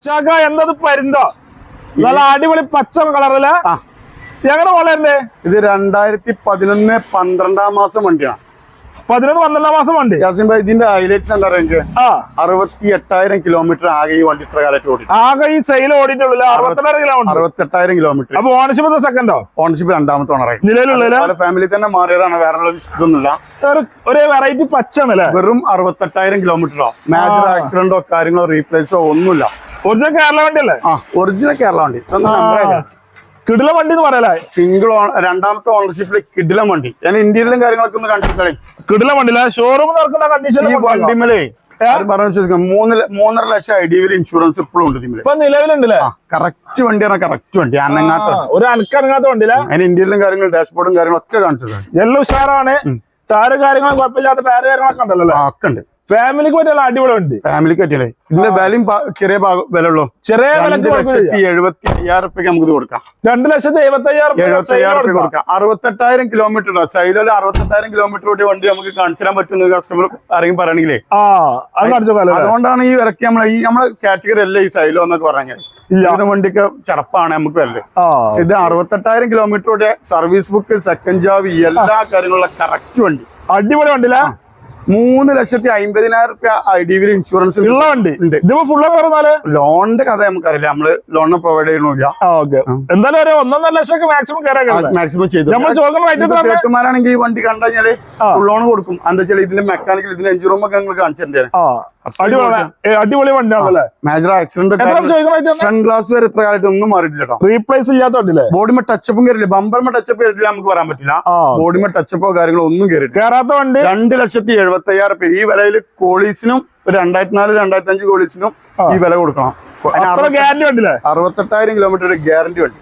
എന്നത് പരുന്തോ നല്ല അടിപൊളി പച്ച കളറില് എങ്ങനെ വളരുന്നേ? ഇത് 2011 12 മാസം വണ്ടിയാണ്. 11-12 മാസം വണ്ടി. യാസിൻ ഭായി, ഇതിന്റെ ഹൈലൈറ്റ്സ് എന്താ പറയുക? 68,000 കിലോമീറ്റർ ആകെ ഈ വണ്ടി ഇത്ര കാലത്ത് ഓടി. ആകെ ഈ സെയിൽ ഓടിയിട്ടുള്ള 68,000 കിലോമീറ്റർ. അപ്പൊ ഓണർഷിപ്പ് സെക്കൻഡോ? ഓണർഷിപ്പ് രണ്ടാമത്തെ ഓണറായി. നിലവിലുള്ള ഫാമിലി തന്നെ മാറിയതാണ്, വേറെ ഇതൊന്നുമില്ല. ഒരു വെറൈറ്റി പച്ചല്ലേ? വെറും 68,000 കിലോമീറ്ററോ മേജർ ആക്സിഡന്റോ കാര്യങ്ങളോ റീപ്ലേസോ ഒന്നുമില്ല. ഒറിജിനൽ കേരള വണ്ടി അല്ലേ? ഒറിജിനൽ കേരള വണ്ടി. കിടില വണ്ടി എന്ന് പറയലേ. സിംഗിൾ രണ്ടാമത്തെ ഓണർഷിപ്പില് കിടിലം വണ്ടി. ഞാൻ ഇന്ത്യയിലും കാര്യങ്ങളൊക്കെ ഒന്ന് കണ്ടിട്ടേ. കിടിലം വണ്ടിയില്ല, ഷോറൂം നടക്കുന്ന കണ്ടീഷൻ. ഈ വണ്ടിമേലേ 3.5 ലക്ഷം ഐഡിയയിൽ ഇൻഷുറൻസ് ഇപ്പോഴും ഉണ്ട്. ഇപ്പൊ നിലവിലുണ്ടല്ലേ? കറക്റ്റ് വണ്ടിയാണ്, കറക്റ്റ് വണ്ടി. അനങ്ങാത്ത ഒരു അനക്കനങ്ങാത്ത വണ്ടിയില്ല. അതിന് ഇന്ത്യയിലും കാര്യങ്ങളും ഡാഷ്ബോർഡും കാര്യങ്ങളൊക്കെ കാണിച്ചിട്ടുണ്ട്. എല്ലാം ഉഷാറാണ്. ടയർ കാര്യങ്ങളും കുഴപ്പമില്ലാത്ത ടയർ കാര്യങ്ങളൊക്കെ ഉണ്ടല്ലോ. ഒക്കെ ഉണ്ട്. ഫാമിലിക്ക് പറ്റിയുള്ള അടിപൊളി ഉണ്ട്. ഫാമിലിക്ക് പറ്റിയല്ലേ? ഇതിന്റെ വിലയും ചെറിയ വില ഉള്ളൂ. ചെറിയ 2,75,000 നമുക്ക് ഇത് കൊടുക്കാം. 2,75,000 കൊടുക്കാം. 68,000 കിലോമീറ്റർ സൈഡില് 68,000 കിലോമീറ്റർ കൂടി വണ്ടി നമുക്ക് കാണിച്ചു തരാൻ പറ്റുന്ന കസ്റ്റമർ ആരെങ്കിലും പറയണെങ്കിലേ. അതുകൊണ്ടാണ് ഈ വിലക്ക് നമ്മളെ കാറ്റഗറി അല്ല ഈ സൈലോ എന്നൊക്കെ പറഞ്ഞാൽ. വണ്ടിക്ക് ചടപ്പാണ് നമുക്ക് വരല്. ഇത് 68,000 കിലോമീറ്റർ കൂടെ സർവീസ് ബുക്ക്, സെക്കൻഡ് ജാബ്, എല്ലാ കാര്യങ്ങളുള്ള കറക്റ്റ് വണ്ടി. അടിപൊളി വണ്ടിയില്ല. 3,50,000 IDV ഇൻഷുറൻസ് ഉള്ള വണ്ടി ഉണ്ട്. ലോണിന്റെ കഥ നമുക്കറിയില്ല, നമ്മള് ലോണിന് പ്രൊവൈഡ് ചെയ്യണില്ല. എന്തായാലും 1.5 ലക്ഷം മാക്സിമം ചെയ്തു. ചേട്ടുമാരാണെങ്കിൽ ഈ വണ്ടി കണ്ടു കഴിഞ്ഞാല് ലോൺ കൊടുക്കും. എന്താ വെച്ചാൽ ഇതിന്റെ മെക്കാനിക്കൽ, ഇതിന്റെ എഞ്ചിൻ റൂം ഒക്കെ ഞങ്ങൾ കാണിച്ചിട്ടുണ്ട്. അടിപൊളി വണ്ടിയാണല്ലേ? മേജർ ആക്സിഡന്റ് ഫ്രണ്ട് ഗ്ലാസ് വരെ എത്ര കാലത്ത് ഒന്നും മാറിയിട്ടില്ല. റീപ്ലേസ് ഇല്ലാത്തോണ്ടില്ലേ? ബോഡിമേ ടച്ചപ്പും കയറില്ല, ബമ്പർമേ ടച്ചപ്പ് കയറിയില്ല നമുക്ക് പറയാൻ പറ്റില്ല. ബോഡിമേ ടച്ചപ്പോ കാര്യങ്ങളോ ഒന്നും കയറാത്ത വണ്ടി. 2,70,000 ഈ വിലയിൽ കോളീസിനും 2004-2005 കോളീസിനും ഈ വില കൊടുക്കണം. 68,000 കിലോമീറ്റർ ഗ്യാരണ്ടി വണ്ടി.